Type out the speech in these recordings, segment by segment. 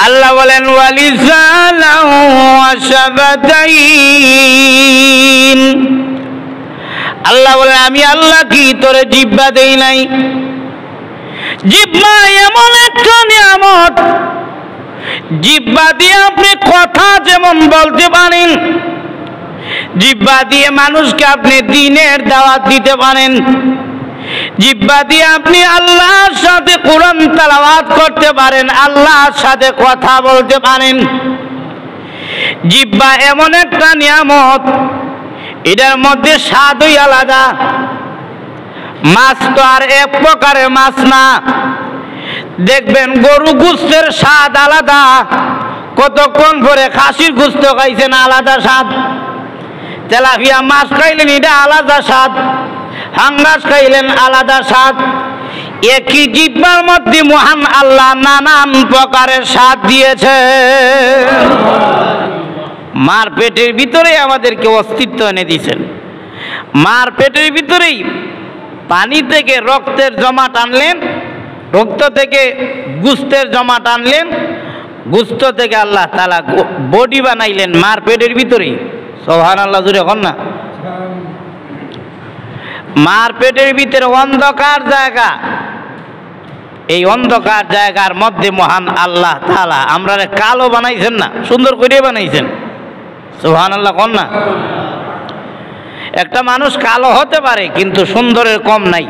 আল্লাহ বলেন ওয়ালিসানাহু ওয়া শাফাতাইন, আল্লাহ বলেন আমি আল্লাহ কি তোরে জিহ্বা দেই নাই? জিহ্বা এমন একটা নিয়ামত, জিহ্বা দিয়ে আপনি কথা যেমন বলতে পারেন, জিহ্বা দিয়ে মানুষকে আপনি দ্বীনের দাওয়াত দিতে পারেন, জিহ্বা দিয়ে আপনি আল্লাহর সাথে কোরআন তেলাওয়াত করতে পারেন, আল্লাহর সাথে কথা বলতে পারেন। জিহ্বা এমন একটা নিয়ামত, এটার মধ্যে স্বাদই আলাদা। মাছ তো আর এক প্রকারের মাছ না, দেখবেন গরু গোশতের স্বাদ আলাদা, কতক্ষণ পরে খাসির গোশত খাইছেন আলাদা স্বাদ, তেলাপিয়া মাছ খাইলেন এটা আলাদা স্বাদ, হাঙ্গাস খাইলেন আলাদা স্বাদ। একই জিহ্বার মধ্যে মহান আল্লাহ নানান প্রকারের স্বাদ দিয়েছে। মার পেটের ভিতরে আমাদেরকে অস্তিত্ব এনে দিয়েছেন। মার পেটের ভিতরেই পানি থেকে রক্তের জমা টানলেন, রক্ত থেকে গোশতের জমা টানলেন, গোশত থেকে আল্লাহ তাআলা বডি বানাইলেন মার পেটের ভিতরেই। সুবহানাল্লাহ, জোরে এখন না। মার পেটের ভিতরে অন্ধকার জায়গা, এই অন্ধকার জায়গার মধ্যে মহান আল্লাহ তাআলা আমরা কালো বানাইছেন না, সুন্দর করে বানাইছেন। সুবহানাল্লাহ কোন না। একটা মানুষ কালো হতে পারে কিন্তু সুন্দরের কম নাই।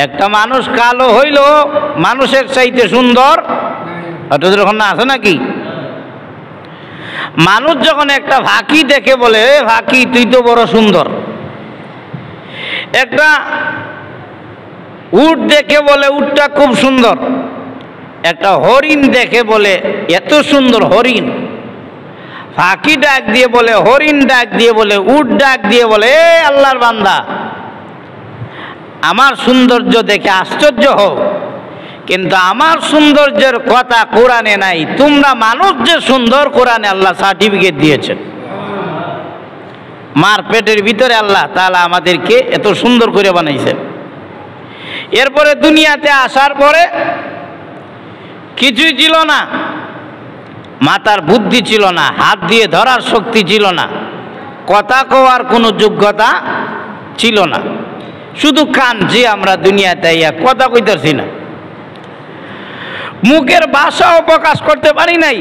একটা মানুষ কালো হইল মানুষের চাইতে সুন্দর যখন না আছে নাকি? মানুষ যখন একটা ফাঁকি দেখে বলে ফাঁকি তুই তো বড় সুন্দর, একটা উট দেখে বলে উটটা খুব সুন্দর, একটা হরিণ দেখে বলে এত সুন্দর হরিণ, ফাঁকি ডাক দিয়ে বলে, হরিণ ডাক দিয়ে বলে, উট ডাক দিয়ে বলে এ আল্লাহর বান্দা আমার সৌন্দর্য দেখে আশ্চর্য হও, কিন্তু আমার সৌন্দর্যের কথা কোরআনে নাই। তোমরা মানুষ যে সুন্দর, কোরআনে আল্লাহ সার্টিফিকেট দিয়েছেন। মার পেটের ভিতরে আল্লাহ তাআলা আমাদেরকে এত সুন্দর করে বানাইছেন। এরপরে দুনিয়াতে আসার পরে কিছুই ছিল না, মাথার বুদ্ধি ছিল না, হাত দিয়ে ধরার শক্তি ছিল না, কথা কওয়ার কোনো যোগ্যতা ছিল না, শুধু কান যে আমরা দুনিয়াতে ইয়া কথা কইতেছি না, মুখের ভাষাও প্রকাশ করতে পারি নাই।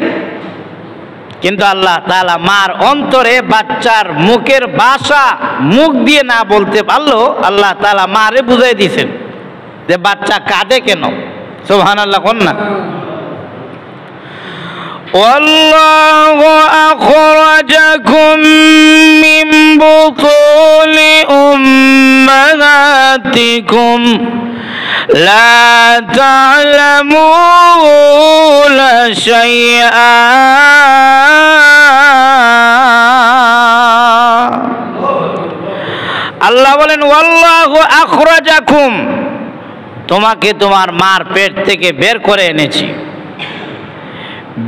কিন্তু আল্লাহ তাআলা মার অন্তরে বাচ্চার মুখের ভাষা মুখ দিয়ে না বলতে পারলো আল্লাহ তাআলা মারে বুঝাই দিয়েছেন যে বাচ্চা কাঁদে কেন। সুবহানাল্লাহ কোন না। ওয়াল্লাহু আখরাজাকুম মিন বুতুনি উম্মাহাতিকুম লা তা'লামুনা শাইআ। আল্লাহ বলেন ওয়াল্লাহু আখরাজাকুম, তোমাকে তোমার মার পেট থেকে বের করে এনেছি।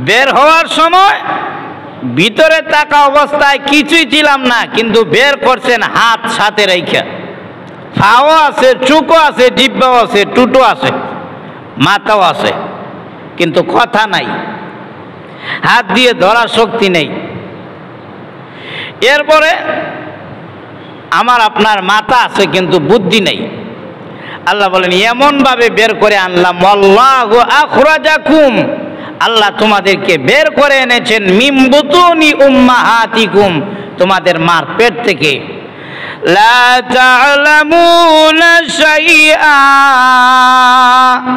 বের হওয়ার সময় ভিতরে থাকা অবস্থায় কিছুই ছিলাম না, কিন্তু বের করছেন হাত সাথে রাইখা। পাও আছে, চোখও আছে, জিহ্বাও আছে, টুটো আছে, মাথাও আছে, কিন্তু কথা নাই, হাত দিয়ে ধরার শক্তি নেই। এরপরে আমার আপনার মাথা আছে কিন্তু বুদ্ধি নেই। আল্লাহ বলেন এমন ভাবে বের করে আনলাম, আল্লাহু আখরাজাকুম, আল্লাহ তোমাদেরকে বের করে এনেছেন, মিন বুতুনি উম্মাহাতিকুম, তোমাদের মার পেট থেকে, লা তা'লামুনা শাইআ।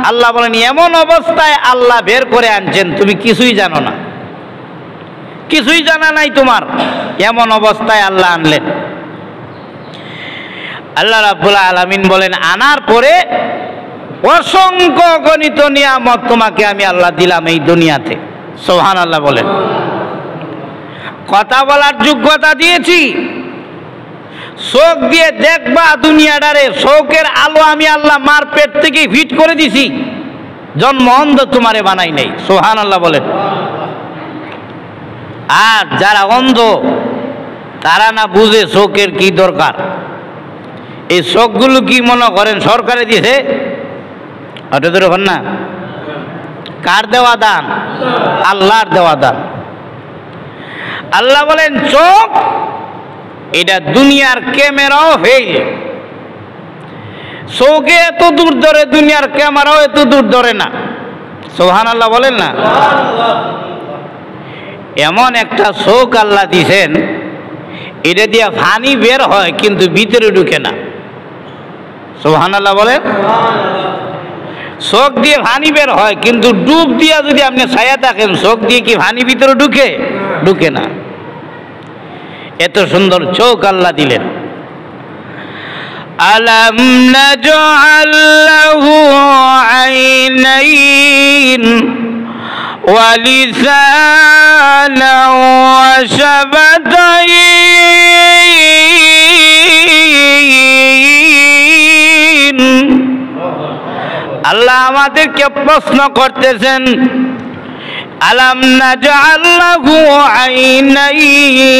আল্লাহ বলেন এমন অবস্থায় আল্লাহ বের করে আনছেন তুমি কিছুই জানো না, কিছুই জানা নাই তোমার, এমন অবস্থায় আল্লাহ আনলেন। আল্লাহ রাব্বুল আলামিন বলেন আনার পরে অসংখ্য গণিত নিয়ামত তোমাকে আমি আল্লাহ দিলাম এই দুনিয়াতে। সুবহানাল্লাহ বলেন। কথা বলার যোগ্যতা দিয়েছি, চোখ দিয়ে দেখবা দুনিয়াটারে, চোখের আলো আমি আল্লাহ মার পেট থেকে ফিট করে দিছি, জন্ম অন্ধ তোমারে বানাই নাই। সুবহানাল্লাহ বলেন। আর যারা অন্ধ তারা না বুঝে চোখের কি দরকার। এই চোখগুলো কি মনে করেন সরকারে দিয়েছে? না, কার দেওয়া দান? আল্লাহর দেওয়া দান। আল্লাহ বলেন চোখ এটা দুনিয়ার ক্যামেরাও ফেল। চোখে এত দূর ধরে, দুনিয়ার ক্যামেরাও এত দূর ধরে না। সুবহানাল্লাহ বলেন না? এমন একটা চোখ আল্লাহ দিছেন, এটা দিয়ে পানি বের হয় কিন্তু ভিতরে ঢুকে না। সুবহানাল্লাহ বলেন? চোখ দিয়ে পানি বের হয় কিন্তু ডুব দিয়া যদি আপনি ছায়া থাকেন, চোখ দিয়ে কি পানি ভিতরে ঢুকে? ঢুকে না। এত সুন্দর চোখ আল্লাহ দিলেন। আলাম নাজআল লাহু আইনাইন ওয়া লিসানান ওয়া শাফাতাইন। আল্লাহ আমাদেরকে প্রশ্ন করতেছেন, আলাম নাজআল লাহু আইনাইন।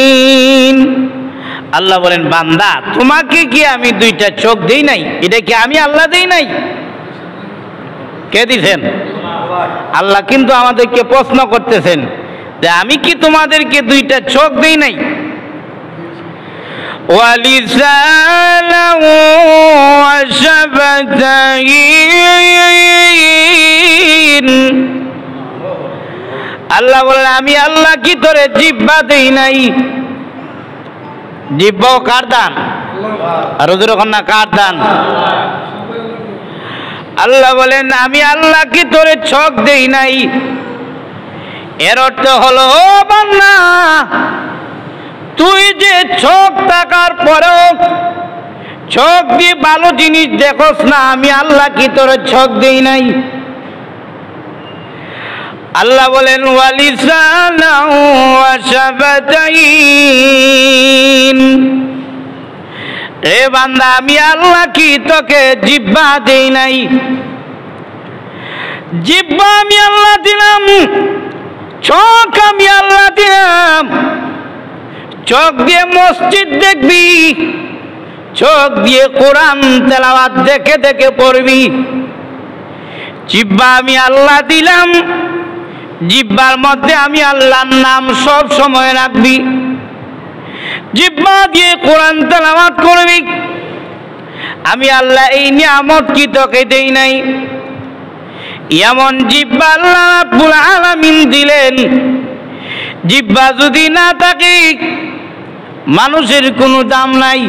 আল্লাহ বলেন বান্দা তোমাকে কি আমি দুইটা চোখ দেই নাই? এটা কি আমি আল্লাহ দেই নাই? কে দিছেন? আল্লাহ কিন্তু আমাদেরকে প্রশ্ন করতেছেন যে আমি কি তোমাদেরকে দুইটা চোখ দেই নাই? ওয়ালিসানান ওয়া শাফাতাইন। আল্লাহ বলেন আমি আল্লাহ কি তোরে জিহ্বা দেই নাই? জিহ্বাও কার দান? আর যখন না কার দান? আল্লাহ বলেন আমি আল্লাহ কি তোরে চোখ দেই নাই? এর অর্থ হলো ও বান্দা, তুই যে চোখ থাকার পরেও চোখ দিয়ে ভালো জিনিস দেখোস না, আমি আল্লাহ কি তোরে চোখ দেই নাই? আল্লাহ বলেন ওয়ালিসানান ওয়া শাফাতাইন। রে বান্দা আমি আল্লাহ কি তোকে জিহ্বা দেই নাই? জিহ্বা আমি আল্লাহ দিলাম, চোখ আমি আল্লাহ দিলাম। চোখ দিয়ে মসজিদ দেখবি, চোখ দিয়ে কোরআন তেলাওয়াত দেখে দেখে পড়বি। জিহ্বা আমি আল্লাহ দিলাম, জিহ্বার মধ্যে আমি আল্লাহর নাম সব সময় রাখবি। জিহ্বা দিয়ে কোরআন তেলাওয়াত করবি। আমি আল্লাহ এই নিয়ামত কি তোকে দেই নাই? এমন জিহ্বা আল্লাহ রাব্বুল আলামিন দিলেন। জিহ্বা যদি না থাকে মানুষের কোনো দাম নাই।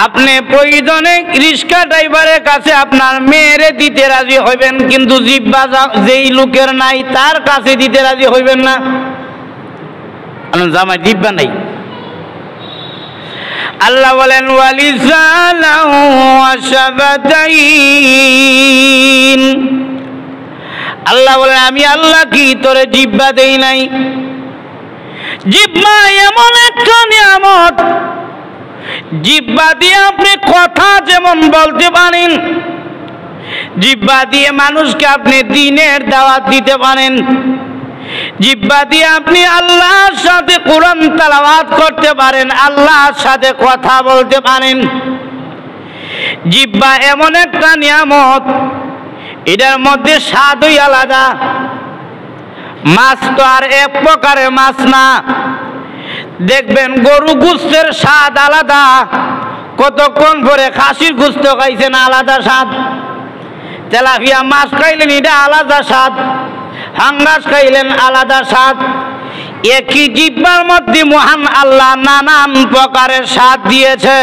আপনি প্রয়োজনে রিক্সা ড্রাইভারের কাছে আপনার মেয়েরে দিতে রাজি হইবেন, কিন্তু জিহ্বা যেই লোকের নাই তার কাছে দিতে রাজি হইবেন না। জামাই জিহ্বা নাই। আল্লাহ বলেন ওয়ালিসানান ওয়া শাফাতাইন। আল্লাহ বলেন আমি আল্লাহ কি তোরে জিহ্বা দেই নাই? জিহ্বা এমন একটা নিয়ামত, জিহ্বা দিয়ে আপনি কথা যেমন বলতে পারেন, জিহ্বা দিয়ে মানুষকে আপনি দ্বীনের দাওয়াত দিতে পারেন, জিহ্বা দিয়ে আপনি আল্লাহর সাথে কোরআন তেলাওয়াত করতে পারেন, আল্লাহর সাথে কথা বলতে পারেন। জিহ্বা এমন একটা নিয়ামত, এটার মধ্যে স্বাদই আলাদা। মাছ তো আর এক প্রকারের মাছ না। দেখবেন গরু গোশতের স্বাদ আলাদা, কতক্ষণ পরে খাসির গোশত খাইছেন আলাদা স্বাদ, তেলাপিয়া মাছ খাইলেন এটা আলাদা স্বাদ, হাঙ্গাস খাইলেন আলাদা স্বাদ। একই জিহ্বার মধ্যে মহান আল্লাহ নানান প্রকারের স্বাদ দিয়েছে।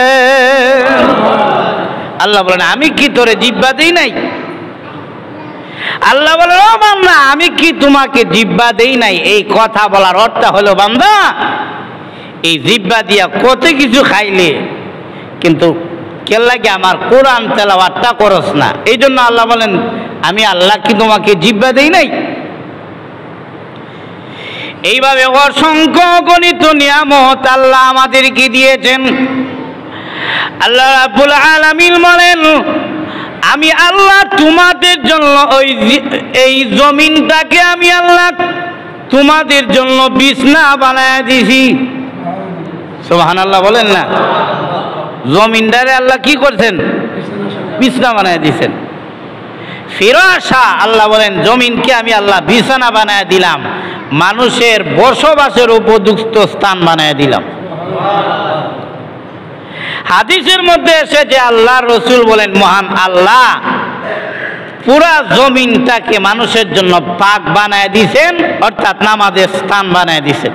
আল্লাহ বলেন আমি কি তোরে জিহ্বা দেই নাই? আল্লাহ বলেন ও বান্দা আমি কি তোমাকে জিহ্বা দেই নাই? এই কথা বলার অর্থ হলো বান্দা এই জিহ্বা দিয়া কত কিছু খাইলে, কিন্তু কে লাগে আমার কোরআন তেলাওয়াতটা করস না। এই জন্য আল্লাহ বলেন আমি আল্লাহ কি তোমাকে জিহ্বা দেই নাই? এইভাবে অসংখ্য গণিত নিয়ামত আল্লাহ আমাদেরকে দিয়েছেন। আল্লাহ রাব্বুল আলামিন বলেন আমি আল্লাহ তোমাদের জন্য এই জমিনটাকে আমি আল্লাহ তোমাদের জন্য বিছনা বানায় দিছি। সুবহানাল্লাহ বলেন না? জমিনটারে আল্লাহ কি করছেন? বিছনা বানায় দিয়েছেন। ফিরাশা, আল্লাহ বলেন জমিনকে আমি আল্লাহ বিছানা বানায় দিলাম, মানুষের বসবাসের উপযুক্ত স্থান বানায় দিলাম। হাদিসের মধ্যে এসেছে আল্লাহ রসুল বলেন মহান আল্লাহ পুরা জমিনটাকে মানুষের জন্য পাক বানায় দিয়েছেন, অর্থাৎ নামাজের স্থান বানায় দিয়েছেন।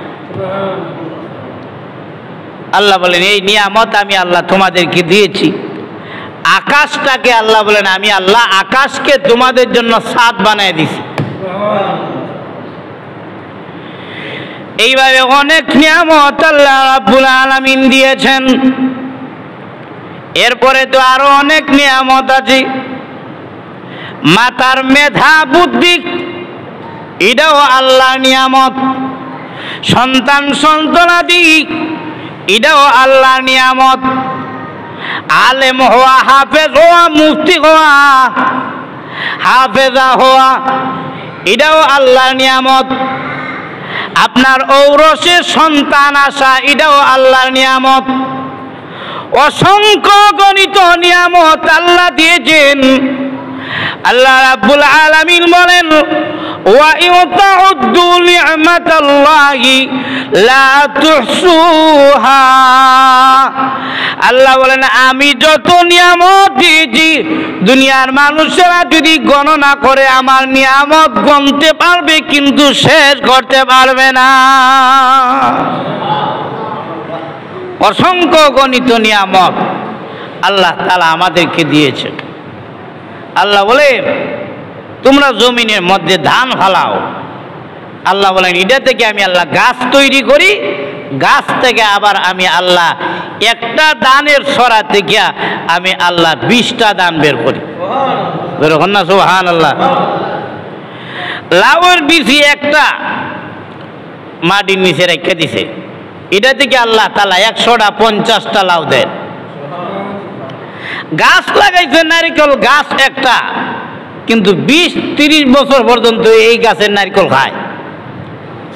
আল্লাহ বলেন এই নিয়ামত আমি আল্লাহ তোমাদেরকে দিয়েছি। আকাশটাকে আল্লাহ বলেন আমি আল্লাহ আকাশকে তোমাদের জন্য ছাদ বানায় দিছি। এইভাবে অনেক নিয়ামত আল্লাহ রাব্বুল আলামিন দিয়েছেন। এরপরে তো আরো অনেক নিয়ামত আছে। মাতার মেধা বুদ্ধি এটাও আল্লাহর নিয়ামত। সন্তান সন্তানাদি এটাও আল্লাহর নিয়ামত। আলেম হওয়া, হাফেজ হওয়া, মুফতি হওয়া, হাফেজা হওয়া এটাও আল্লাহর নিয়ামত। আপনার ঔরসে সন্তান আসা এটাও আল্লাহর নিয়ামত। অসংখ্য গণিত নিয়ামত আল্লাহ দিয়েছেন। আল্লাহ রাব্বুল আলামিন বলেন ওয়া ইউতাউদ্দু নি'মাতাল্লাহি লা তুহসুহা। আল্লাহ বলেন আমি যত নিয়ামত দিয়েছি দুনিয়ার মানুষেরা যদি গণনা করে আমার নিয়ামত গুনতে পারবে কিন্তু শেষ করতে পারবে না। অসংখ্য গণিত নিয়ামত আল্লাহ তাআলা আমাদেরকে দিয়েছে। আল্লাহ বলে তোমরা জমিনের মধ্যে ধান ফলাও। আল্লাহ বলেন এটা থেকে আমি আল্লাহ গাছ তৈরি করি, গাছ থেকে আবার আমি আল্লাহ একটা দানের ছড়া থেকে আমি আল্লাহ 20টা দান বের করি। বেরোখন না সুবহানাল্লাহ। লাউয়ের বীজ একটা মাটির নিচে রেখে দিছে, এটা থেকে আল্লাহ তাআলা 100টা 50টা লাউ দেন। গাছ লাগাইছে নারিকেল গাছ একটা, কিন্তু 20-30 বছর পর্যন্ত এই গাছের নারিকেল খায়।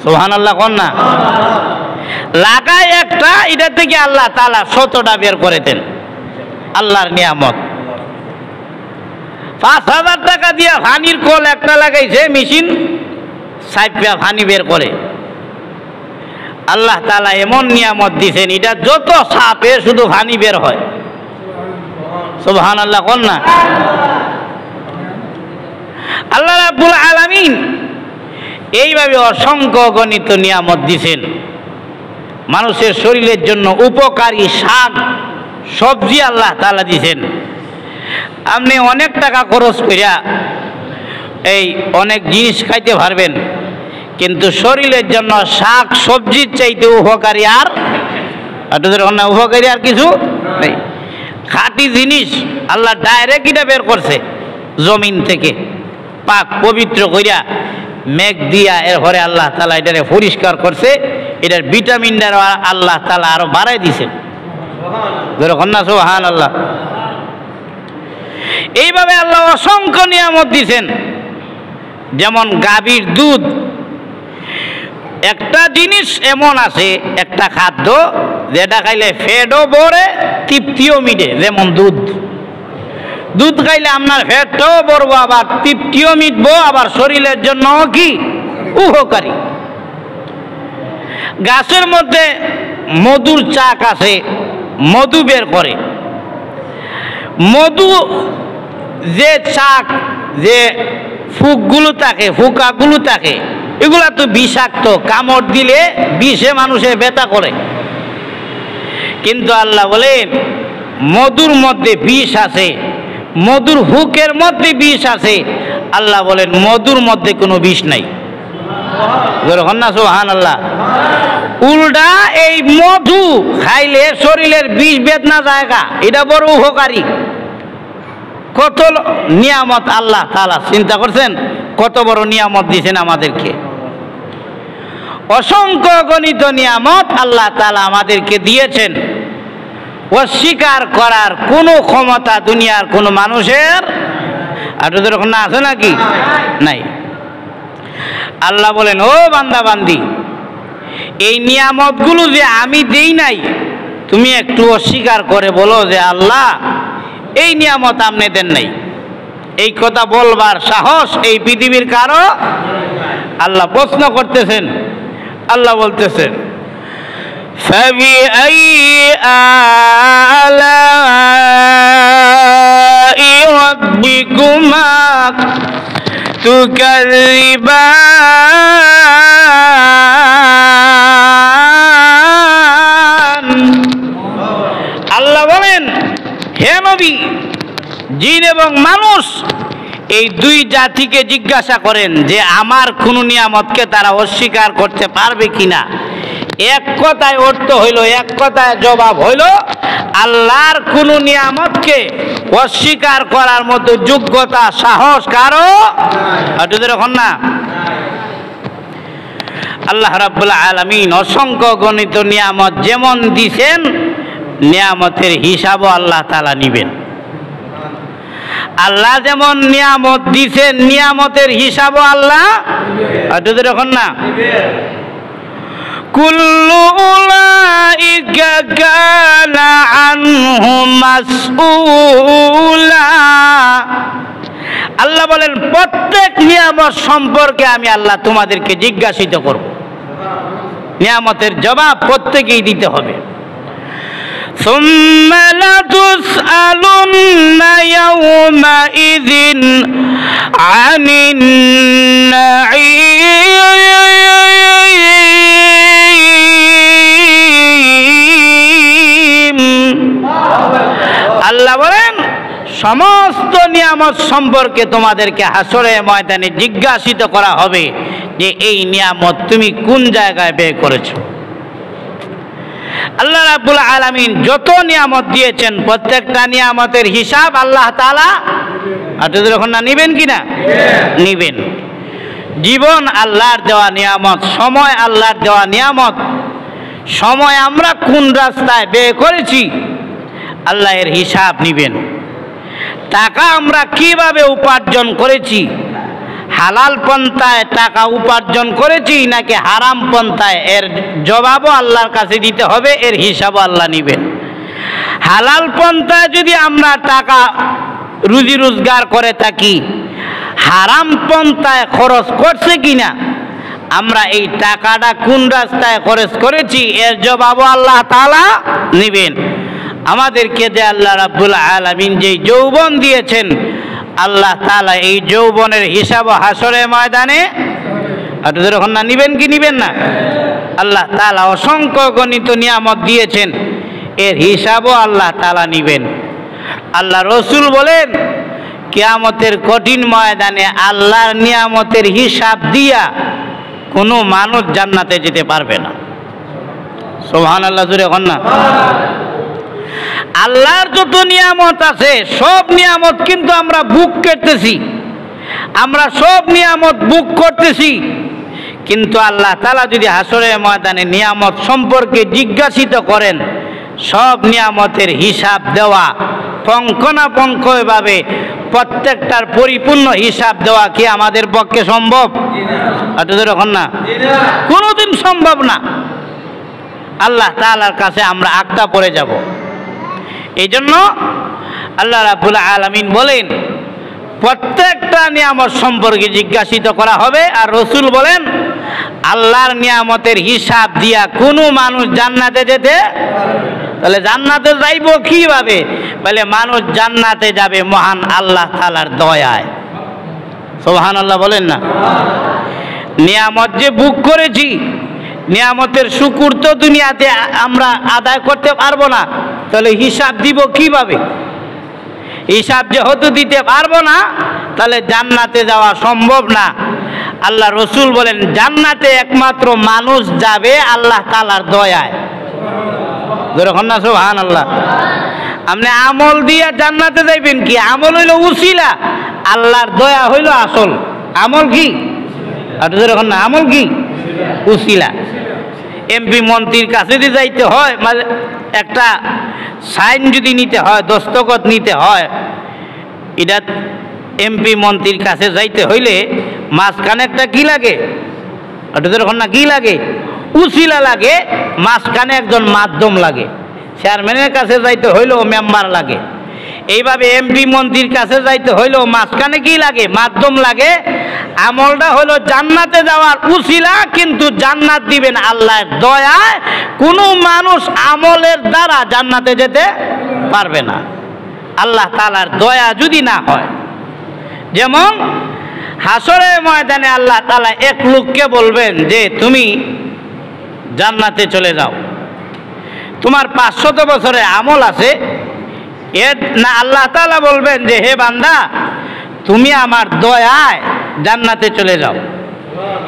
সুবহানাল্লাহ কোন না? লাগায় একটা, এটা থেকে আল্লাহ তাআলা 100টা বের করে দেন। আল্লাহর নিয়ামত। 5000 টাকা দিয়া পানির কল একটা লাগাইছে, মেশিন সাইপা পানি বের করে। আল্লাহ তাআলা এমন নিয়ামত দিয়েছেন এটা যত সাপে শুধু পানি বের হয়। সুবহানাল্লাহ কোন না? আল্লাহ রাব্বুল আলামিন এইভাবে অসংখ্য গণিত নিয়ামত দিয়েছেন। মানুষের শরীরের জন্য উপকারী শাক সবজি আল্লাহ তাআলা দিয়েছেন। আপনি অনেক টাকা খরচ করিয়া এই অনেক জিনিস খাইতে পারবেন, কিন্তু শরীরের জন্য শাক সবজির চাইতে উপকারী আর উপকারী আর কিছু নেই। খাঁটি জিনিস আল্লাহ ডাইরেক্ট এটা বের করছে জমিন থেকে, পাক পবিত্র কইরা মেঘ দিয়া এরপরে আল্লাহ তাআলা এটারে পরিষ্কার করছে। এটার ভিটামিনটা আল্লাহ তাআলা আরো বাড়াই দিয়েছেন। সুবহানাল্লাহ। এইভাবে আল্লাহ অসংখ্য নিয়ামত দিয়েছেন। যেমন গাভীর দুধ, একটা জিনিস এমন আছে, একটা খাদ্য যেটা খাইলে ফেটও ভরে তৃপ্তিও মিটে। যেমন দুধ, দুধ খাইলে আপনার ফেটটাও ভরবো, আবার তৃপ্তিও মিটবো, আবার শরীরের জন্য কি উপকারী। গাছের মধ্যে মধুর চাক আছে, মধু বের করে। মধু যে চাক, যে ফুকগুলো থাকে, ফুকাগুলো থাকে, এগুলা তো বিষাক্ত, কামড় দিলে বিষে মানুষের ব্যথা করে। কিন্তু আল্লাহ বলেন মধুর মধ্যে বিষ আছে, মধুর হুকের মধ্যে বিষ আছে। আল্লাহ বলেন মধুর মধ্যে কোনো বিষ নাই। সুবহানাল্লাহ। উল্টা এই মধু খাইলে শরীরের বিষ বেদনা জায়গা, এটা বড় উপকারী। কত নিয়ামত আল্লাহ তাআলা, চিন্তা করছেন কত বড় নিয়ামত দিয়েছেন আমাদেরকে। অসংখ্য গণিত নিয়ামত আল্লাহ তাআলা আমাদেরকে দিয়েছেন। অস্বীকার করার কোনো ক্ষমতা দুনিয়ার কোনো মানুষের না আছে নাকি? নাই। আল্লাহ বলেন ও বান্দা বান্দি, এই নিয়ামতগুলো যে আমি দেই নাই, তুমি একটু অস্বীকার করে বলো যে আল্লাহ এই নিয়ামত আপনি দেন নাই, এই কথা বলবার সাহস এই পৃথিবীর কারো? আল্লাহ প্রশ্ন করতেছেন, আল্লাহ বলতেছেন فَبِأَيِّ آلَاءِ رَبِّكُمَا تُكَذِّبَانِ। আল্লাহ বলেন, হে নবী, জিন এবং মানুষ এই দুই জাতিকে জিজ্ঞাসা করেন যে আমার কোন নিয়ামতকে তারা অস্বীকার করতে পারবে কিনা। এক কথায় অর্থ হইল, এক কথায় জবাব হইল, আল্লাহর কোন নিয়ামতকে অস্বীকার করার মতো যোগ্যতা সাহস কারো এখন না। আল্লাহ রাব্বুল আলামিন অসংখ্য গণিত নিয়ামত যেমন দিছেন, নিয়ামতের হিসাবও আল্লাহ তাআলা নিবেন। আল্লাহ যেমন নিয়ামত দিছেন, নিয়ামতের হিসাবও আল্লাহ এখন না। কুল্লু উলাইকা কানা আনহু মাসউলা। আল্লাহ বলেন, প্রত্যেক নিয়ামত সম্পর্কে আমি আল্লাহ তোমাদেরকে জিজ্ঞাসিত করব। নিয়ামতের জবাব প্রত্যেকেই দিতে হবে। সুম্মা লাতুসআলুন্না ইয়াওমাইযিন আনিন নাঈম। আল্লাহ বলেন, সমস্ত নিয়ামত সম্পর্কে তোমাদেরকে হাসরে ময়দানে জিজ্ঞাসিত করা হবে যে এই নিয়ামত তুমি কোন জায়গায় ব্যয় করেছো। আল্লাহ রাব্বুল আলামিন যত নিয়ামত দিয়েছেন প্রত্যেকটা নিয়ামতের হিসাব আল্লাহ তাআলা যখন না নিবেন কিনা? নিবেন। জীবন আল্লাহর দেওয়া নিয়ামত, সময় আল্লাহর দেওয়া নিয়ামত। সময় আমরা কোন রাস্তায় ব্যয় করেছি আল্লাহ এর হিসাব নিবেন। টাকা আমরা কিভাবে উপার্জন করেছি, হালাল পন্থায় টাকা উপার্জন করেছি নাকি হারাম পন্থায়, এর জবাবও আল্লাহর কাছে দিতে হবে, এর হিসাবও আল্লাহ নিবেন। হালাল পন্থায় যদি আমরা টাকা রুজি রোজগার করে থাকি, হারাম পন্থায় খরচ করছে কিনা, আমরা এই টাকাটা কোন রাস্তায় খরচ করেছি, এর জবাবও আল্লাহ তাআলা নিবেন। আমাদেরকে যে আল্লাহ রাব্বুল আলামিন যেই যৌবন দিয়েছেন, আল্লাহ তাআলা এই যৌবনের হিসাব হাসরে ময়দানে এখন না নিবেন কি নিবেন না? আল্লাহ তাআলা অসংখ্য গণিত নিয়ামত দিয়েছেন, এর হিসাবও আল্লাহ তাআলা নিবেন। আল্লাহ রসুল বলেন, কিয়ামতের কঠিন ময়দানে আল্লাহর নিয়ামতের হিসাব দিয়া কোনো মানুষ জান্নাতে যেতে পারবে না। সুবহানাল্লাহ, জোরে এখন না। আল্লাহর যত নিয়ামত আছে সব নিয়ামত কিন্তু আমরা বুক করতেছি, আমরা সব নিয়ামত বুক করতেছি, কিন্তু আল্লাহ তাআলা যদি হাসরের ময়দানে নিয়ামত সম্পর্কে জিজ্ঞাসিত করেন, সব নিয়ামতের হিসাব দেওয়া পঙ্খানুপুঙ্খভাবে প্রত্যেকটার পরিপূর্ণ হিসাব দেওয়া কি আমাদের পক্ষে সম্ভব? এখন না, কোনোদিন সম্ভব না। আল্লাহ তাআলার কাছে আমরা আটকা পড়ে যাব। এই জন্য আল্লাহ রাব্বুল আলামিন বলেন, প্রত্যেকটা নিয়ামত সম্পর্কে জিজ্ঞাসিত করা হবে। আর রসুল বলেন, আল্লাহর নিয়ামতের হিসাব দিয়া কোনো মানুষ জান্নাতে যেতে, তাহলে জান্নাতে যাইব কিভাবে? বলে মানুষ জান্নাতে যাবে মহান আল্লাহ তাআলার দয়ায়। সুবহানাল্লাহ বলেন না। নিয়ামত যে বুক করেছি, নিয়ামতের শুকর তো দুনিয়াতে আমরা আদায় করতে পারবো না, তাহলে হিসাব দিব কিভাবে? হিসাব যেহেতু দিতে পারবো না, তাহলে জান্নাতে যাওয়া সম্ভব না। আল্লাহ রসুল বলেন, জান্নাতে একমাত্র মানুষ যাবে আল্লাহ তাআলার দয়ায়। যখন না সুবহানাল্লাহ। আপনি আমল দিয়ে জান্নাতে যাইবেন কি? আমল হইল উসিলা, আল্লাহর দয়া হইল আসল। আমল কি? যখন না, আমল কি? উসিলা। এমপি মন্ত্রীর কাছে যদি যাইতে হয়, মানে একটা সাইন যদি নিতে হয়, দস্তখত নিতে হয়, এটা এমপি মন্ত্রীর কাছে যাইতে হইলে মাঝখানে একটা কি লাগে? যখন না কি লাগে? উসিলা লাগে। মাঝখানে একজন মাধ্যম লাগে। চেয়ারম্যানের কাছে যাইতে হইলেও মেম্বার লাগে। এইভাবে এমপি মন্ত্রীর কাছে যাইতে হইলেও মাঝখানে কি লাগে? মাধ্যম লাগে। আমলটা হলো জান্নাতে যাওয়ার উসিলা, কিন্তু জান্নাত দিবেন আল্লাহর দয়ায়। কোনো মানুষ আমলের দ্বারা জান্নাতে যেতে পারবে না, আল্লাহ তাআলার দয়া যদি না হয়। যেমন হাসরের ময়দানে আল্লাহ তাআলা এক লোককে বলবেন যে তুমি জান্নাতে চলে যাও, তোমার 500 বছরের আমল আছে। এর না আল্লাহ তাআলা বলবেন যে হে বান্দা, তুমি আমার দয়ায় জান্নাতে চলে যাও।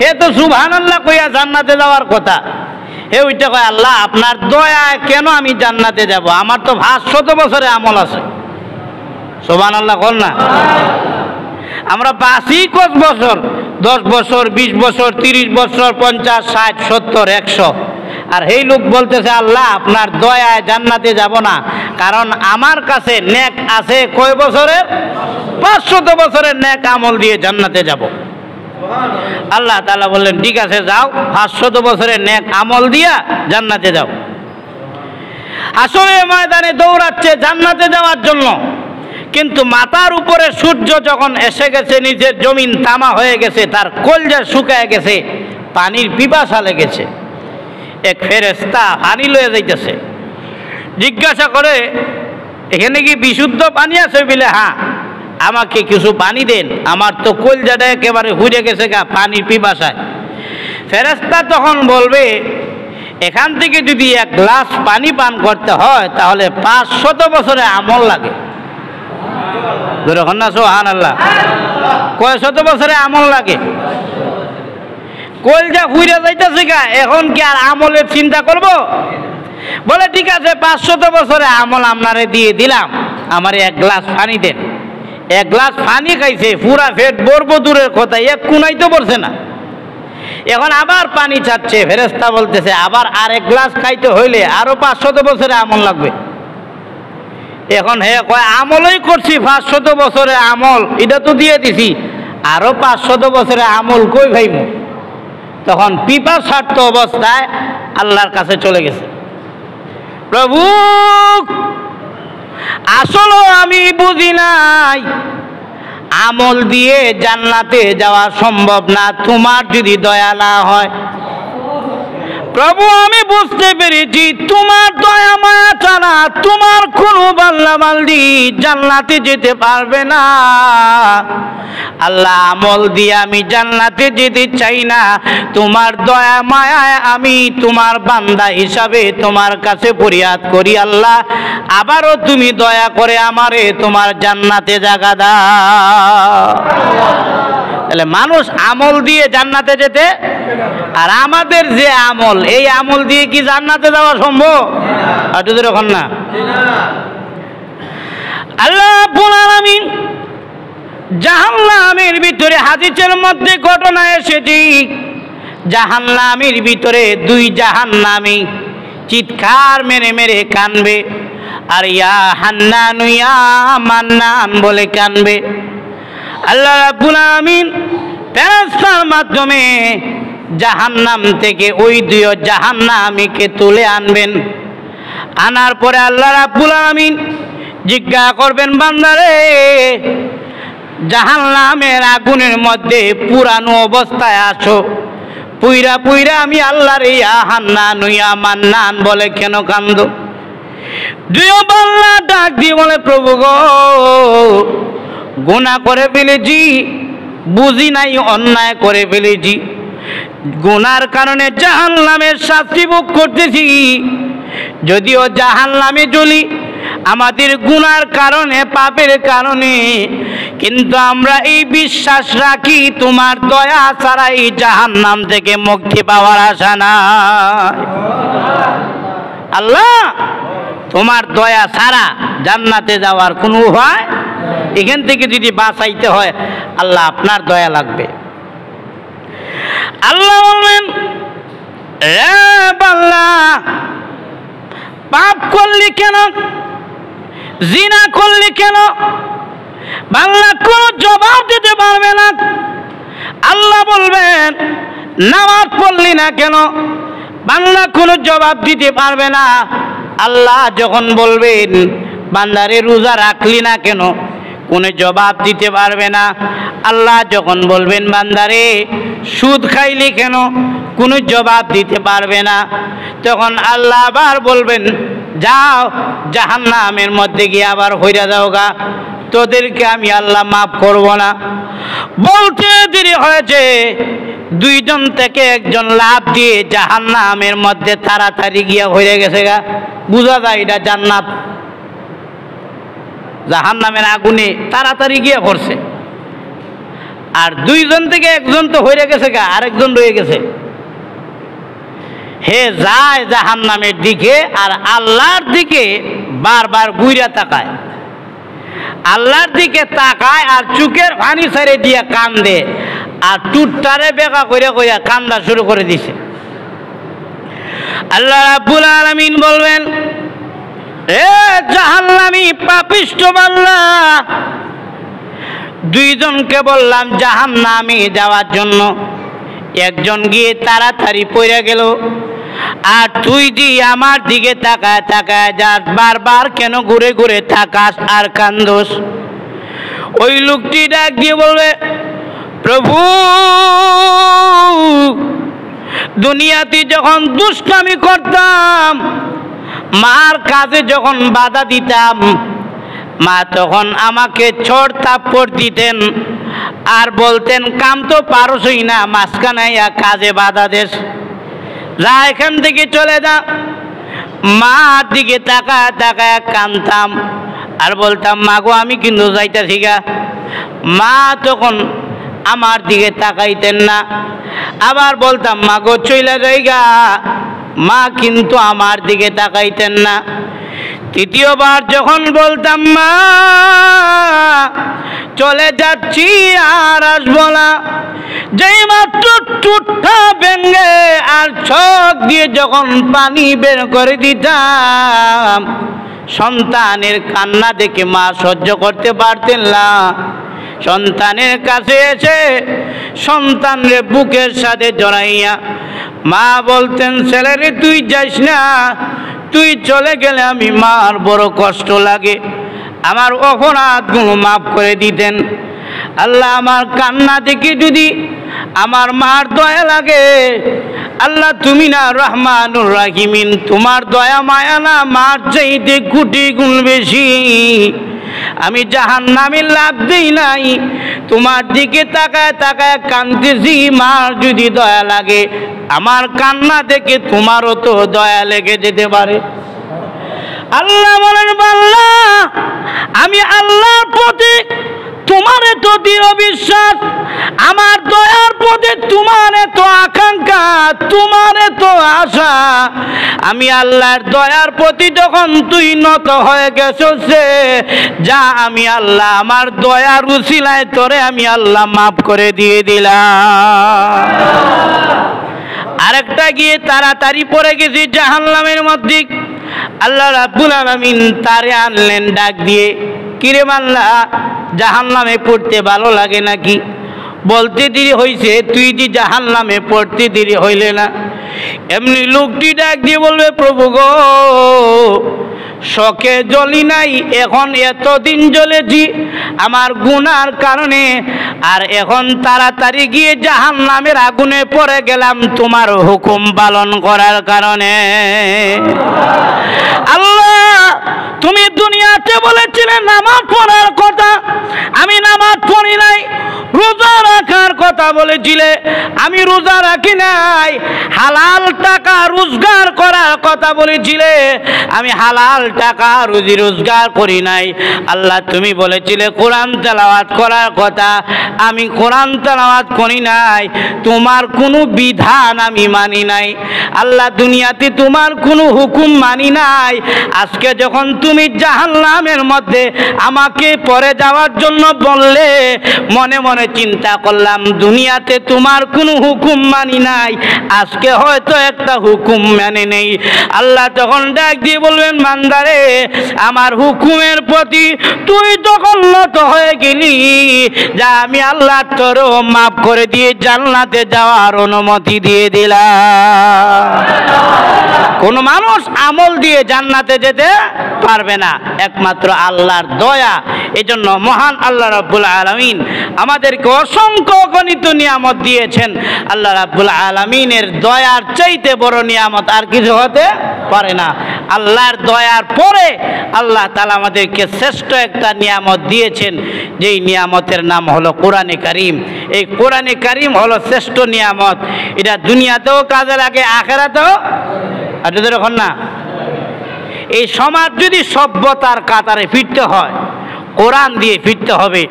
হে তো সুবহানাল্লাহ কইয়া জান্নাতে যাওয়ার কথা, হে ওইটা কয় আল্লাহ আপনার দয়ায় কেন আমি জান্নাতে যাব? আমার তো 500 বছরের আমল আছে। সুবহানাল্লাহ বল না। আমরা বাঁচি কত বছর? 10 বছর, 20 বছর, 30 বছর, 50, 60, 70, 100। আর এই লোক বলতেছে আল্লাহ আপনার দয়ায় জান্নাতে যাব না, কারণ আমার কাছে নেক আছে কয় বছরের? 500 বছরের নেক আমল দিয়ে জান্নাতে যাব। আল্লাহ তাআলা বললেন ঠিক আছে যাও, 500 বছরের নেক আমল দিয়া জান্নাতে যাও। আসলে ময়দানে দৌড়াচ্ছে জান্নাতে যাওয়ার জন্য, কিন্তু মাথার উপরে সূর্য যখন এসে গেছে, নিচের জমিন তামা হয়ে গেছে, তার কলজা শুকায় গেছে, পানির পিপাসা লেগেছে। এক ফেরেশতা পানি লয়ে যাইতেছে, জিজ্ঞাসা করে এখানে কি বিশুদ্ধ পানি আছে? বলে হ্যাঁ, আমাকে কিছু পানি দেন, আমার তো কলজাটা একেবারে হুড়ে গেছে গা পানির পিপাসায়। ফেরেশতা তখন বলবে এখান থেকে যদি 1 গ্লাস পানি পান করতে হয় তাহলে 500 বছরের আমল লাগে। সুবহানাল্লাহ। কয় শত বছরের আমল লাগে? কলজা হুইরা যাইতেছে গা, এখন কি আর আমলের চিন্তা করব? বলে ঠিক আছে 500 বছরের আমল আপনারে দিয়ে দিলাম, আমার 1 গ্লাস পানি দেন। 1 গ্লাস পানি খাইছে, পুরা পেট ভরবো দূরের কথা, এক কুনাই তো পড়ছে না। এখন আবার পানি চাচ্ছে, ফেরেশতা বলতেছে আবার আর 1 গ্লাস খাইতে হইলে আরো 500 বছরের আমল লাগবে। এখন হে কয় আমলই করছি 500 বছরের আমল, এটা তো দিয়ে দিছি, আরো 500 বছরের আমল কই ভাইব? তখন পিপাসার্থ অবস্থায় আল্লাহর কাছে চলে গেছে, প্রভু আসলে আমি বুঝি নাই আমল দিয়ে জান্নাতে যাওয়া সম্ভব না, তোমার যদি দয়া না হয়। প্রভু আমি বুঝতে পেরেছি তোমার দয়া মায়া ছাড়া তোমার কোনো বান্দা বান্দি জান্নাতে যেতে পারবে না। আল্লাহ আমল দিয়ে আমি জান্নাতে যেতে চাই না, তোমার দয়া মায়ায় আমি তোমার বান্দা হিসাবে তোমার কাছে ফরিয়াদ করি। আল্লাহ আবারও তুমি দয়া করে আমারে তোমার জান্নাতে জায়গা দাও। তাহলে মানুষ আমল দিয়ে জান্নাতে যেতে, আর আমাদের যে আমল, এই আমল দিয়ে কি জান্নাতে যাওয়া সম্ভব? এখন না। আল্লাহ রাব্বুল আলামিন জাহান্নামের ভিতরে হাদিসের মধ্যে ঘটনা এসেছে, জাহান্নামের ভিতরে 2 জাহান্নামী চিৎকার মেরে মেরে কানবে, আর ইয়া হান্নান ইয়া মান্নান বলে কানবে। আল্লাহ রাব্বুল আলামিন ফেরেশতার মাধ্যমে জাহান্নাম থেকে ওই 2 জাহান্নামীকে তুলে আনবেন। আনার পরে আল্লাহ রাব্বুল আলামিন জিজ্ঞাসা করবেন, বান্দারে জাহান্নামের আগুনের মধ্যে পুরানো অবস্থায় আছো, পুইরা পুইরা আমি আল্লাহর ইয়া হান্নান ইয়া মান্নান বলে কেন কান্দো? 2 বান্দা ডাক দিয়ে বলে, প্রভু গো গুনাহ করে ফেলেছি, বুঝি নাই অন্যায় করে ফেলেছি, গুনার কারণে জাহান্নামের শাস্তি ভোগ করতেছি। যদিও জাহান্নামে জ্বলি আমাদের গুনার কারণে, পাপের কারণে, কিন্তু আমরা এই বিশ্বাস রাখি তোমার দয়া ছাড়া এই জাহান্নাম থেকে মুক্তি পাওয়ার আশা নাই। আল্লাহ তোমার দয়া ছাড়া জান্নাতে যাওয়ার কোনো উপায়, এখান থেকে যদি বাঁচাইতে হয় আল্লাহ আপনার দয়া লাগবে। আল্লাহ বলবেন, রে বান্দা পাপ করলি কেন, জিনা করলি কেন? বান্দা কোনো জবাব দিতে পারবে না। আল্লাহ বলবেন, নামাজ পড়লি না কেন? বান্দা কোনো জবাব দিতে পারবে না। আল্লাহ যখন বলবেন বান্দারে রোজা রাখলি না কেন, কোনো জবাব দিতে পারবে না। আল্লাহ যখন বলবেন বান্দারে সুদ খাইলি কেন, কোনো জবাব দিতে পারবে না। তখন আল্লাহ আবার বলবেন যাও জাহান্নামের মধ্যে গিয়ে আবার হইরা যাও গা, তোদেরকে আমি আল্লাহ মাফ করব না। বলতে দেরি হয়েছে, দুইজন থেকে একজন লাভ দিয়ে জাহান্নামের মধ্যে তাড়াতাড়ি গিয়া হয়ে গেছে গা। বুঝা যায় এটা জান্নাত। জাহান্নামের আগুনে তাড়াতাড়ি গিয়া পড়ছে। আর দুইজন থেকে একজন তো হয়ে গেছে গা, আরেকজন রয়ে গেছে। হে যায় জাহান্নামের দিকে আর আল্লাহর দিকে বারবার ঘুরে তাকায়, আল্লাহর দিকে তাকায় আর চুকের পানি ছেড়ে দিয়ে কান্দে, আর টুটটারে বেকা করে কইয়া কান্দা শুরু করে দিছে। আল্লাহ রাব্বুল আলামিন বলবেন, এ জাহান্নামী পাপিষ্ঠ বান্দা, দুইজনকে বললাম জাহান্নামে যাওয়ার জন্য, একজন গিয়ে তাড়াতাড়ি পড়ে গেল, আর তুই দি আমার দিকে তাকায় তাকায় যাস, বারবার কেন ঘুরে ঘুরে তাকাস আর কান্দোস? ওই লোকটি ডাক দিয়ে বলবে, প্রভু দুনিয়াতে যখন দুষ্টামি করতাম, মার কাজে যখন বাধা দিতাম, মা তখন আমাকে ছোট থাপ্পড় দিতেন আর বলতেন কাম তো পারোসই না, মাঝখানে কাজে বাধা দেস, যা এখান থেকে চলে যা। মার দিকে তাকায় তাকায় কাঁদতাম আর বলতাম মা গো আমি কিন্তু যাইতেছি গা। মা তখন আমার দিকে তাকাইতেন না, আবার বলতাম মা গো চইলা যাইগা, মা কিন্তু আমার দিকে তাকাইতেন না। তৃতীয়বার যখন বলতাম মা চলে যাচ্ছি আর আসবো না, যেই মাত্র টুটটা ভেঙে আর চোখ দিয়ে যখন পানি বের করে দিতাম, সন্তানের কান্না দেখে মা সহ্য করতে পারতেন না। সন্তানের কাছে এসে সন্তানরে বুকের সাথে জড়াইয়া মা বলতেন, ছেলেরে তুই যাস না, তুই চলে গেলে আমি মার বড় কষ্ট লাগে, আমার অপরাধগুলো মাফ করে দিতেন। আল্লাহ আমার কান্না দেখে যদি আমার মার দয়া লাগে, আল্লাহ তুমি না রহমানুর রাহিমিন, তোমার দয়া মায়া না মার চাইতে কোটি গুণ বেশি। আমি জাহান্নামে লাভ দেই নাই, তোমার দিকে তাকায় তাকায় কাঁদতেছি, মার যদি দয়া লাগে আমার কান্না দেখে তোমারও তো দয়া লেগে যেতে পারে। আল্লাহ বলেন বান্দা আমি আল্লাহর প্রতি তোমার এত দৃঢ় বিশ্বাস, আমার দয়ার প্রতি তোমার এত আকাঙ্ক্ষা, তোমার এত আশা, আমি আল্লাহর দয়ার প্রতি যখন তুই নত হয়ে গেছো সে যা, আমি আল্লাহ আমার দয়ার উসিলায় তোরে আমি আল্লাহ মাফ করে দিয়ে দিলাম। আরেকটা গিয়ে তাড়াতাড়ি পড়ে গেছি জাহান্নামের মধ্যে। আল্লাহ রাব্বুল আলামিন তারে আনলেন ডাক দিয়ে, কিরে বান্দা জাহান্নামে পড়তে ভালো লাগে নাকি? বলতে দেরি হইছে, তুই দি জাহান্নামে পড়তে দেরি হইলে না। এমনি লোকটি ডাক দিয়ে বলবে, প্রভু গো শখে জ্বলি নাই, এখন এতদিন জ্বলেছি আমার গুনার কারণে, আর এখন তাড়াতাড়ি গিয়ে জাহান্নামের আগুনে পড়ে গেলাম তোমার হুকুম পালন করার কারণে। আল্লাহ তুমি দুনিয়াতে বলেছিলে নামাজ পড়ার কথা, আমি নামাজ পড়ি নাই। রোজা রাখার কথা বলেছিলে, আমি রোজা রাখি নাই। হালাল টাকা রোজগার করার কথা বলেছিলে, আমি হালাল টাকা রুজি রোজগার করি নাই। আল্লাহ তুমি বলেছিলে কোরআন তেলাওয়াত করার কথা, আমি কোরআন তেলাওয়াত করি নাই। তোমার কোনো বিধান আমি মানি নাই। আল্লাহ দুনিয়াতে তোমার কোনো হুকুম মানি নাই। আজকে যখন তুমি জাহান্নামের মধ্যে আমাকে পড়ে যাওয়ার জন্য বললে, মনে মনে চিন্তা করলাম দুনিয়াতে তোমার কোনো হুকুম মানি নাই, আজকে হয়তো একটা হুকুম মেনে নেই। আল্লাহ তখন ডাক দিয়ে বলবেন, বান্দারে আমার হুকুমের প্রতি তুই তখন নত হয়ে গেলি, যা আমি আল্লাহ তোরও মাফ করে দিয়ে জান্নাতে যাওয়ার অনুমতি দিয়ে দিলাম। কোন মানুষ আমল দিয়ে জান্নাতে যেতে পারবে পারবে না, একমাত্র আল্লাহর দয়া। এজন্য মহান আল্লাহ রাব্বুল আলামিন আমাদেরকে অসংখ্য অগণিত নিয়ামত দিয়েছেন। আল্লাহ রাব্বুল আলামিনের দয়ার চাইতে বড় নিয়ামত আর কিছু হতে পারে না। আল্লাহর দয়ার পরে আল্লাহ তাআলা আমাদেরকে শ্রেষ্ঠ একটা নিয়ামত দিয়েছেন, যেই নিয়ামতের নাম হলো কোরআনে কারীম। এই কোরআনে কারীম হলো শ্রেষ্ঠ নিয়ামত। এটা দুনিয়াতেও কাজে লাগে, আখিরাতেও। আর যদি এখন না, এই সমাজ যদি সভ্যতার কাতারে ফিরতে হয়, কোরআন দিয়ে ফিরতে হবে।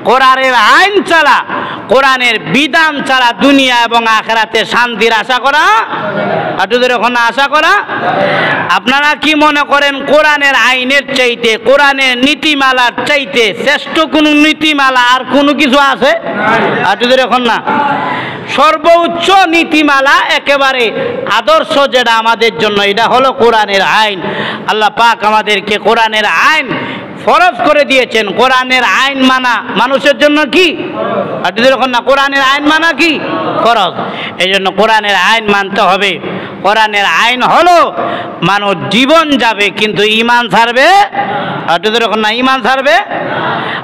কোরআনের আইন ছাড়া, কোরআনের বিধান ছাড়া দুনিয়া এবং আখিরাতে শান্তির আশা করা, আর যদি এখন আশা করা। আপনারা কি মনে করেন কোরআনের আইনের চাইতে, কোরআনের নীতিমালার চাইতে শ্রেষ্ঠ কোনো নীতিমালা আর কোনো কিছু আছে? আর যদি এখন না, সর্বোচ্চ নীতিমালা, একেবারে আদর্শ যেটা আমাদের জন্য, এটা হলো কোরআনের আইন। আল্লাহ পাক আমাদেরকে কোরআনের আইন ফরজ করে দিয়েছেন। কোরআনের আইন মানা মানুষের জন্য কি? আর যদি এখন না, কোরআনের আইন মানা কি? ফরজ। এই জন্য কোরআনের আইন মানতে হবে। কোরআনের আইন হলো মানুষ জীবন যাবে কিন্তু ঈমান ছাড়বে। আর যদি এখন না, ঈমান ছাড়বে।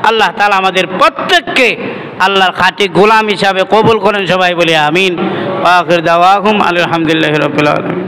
আল্লাহ তাআলা আমাদের প্রত্যেককে আল্লাহর খাঁটি গোলাম হিসাবে কবুল করেন। সবাই বলি আমিন। ওয়া আখির দাওয়াহুম আলহামদুলিল্লাহি রাব্বিল আলামিন।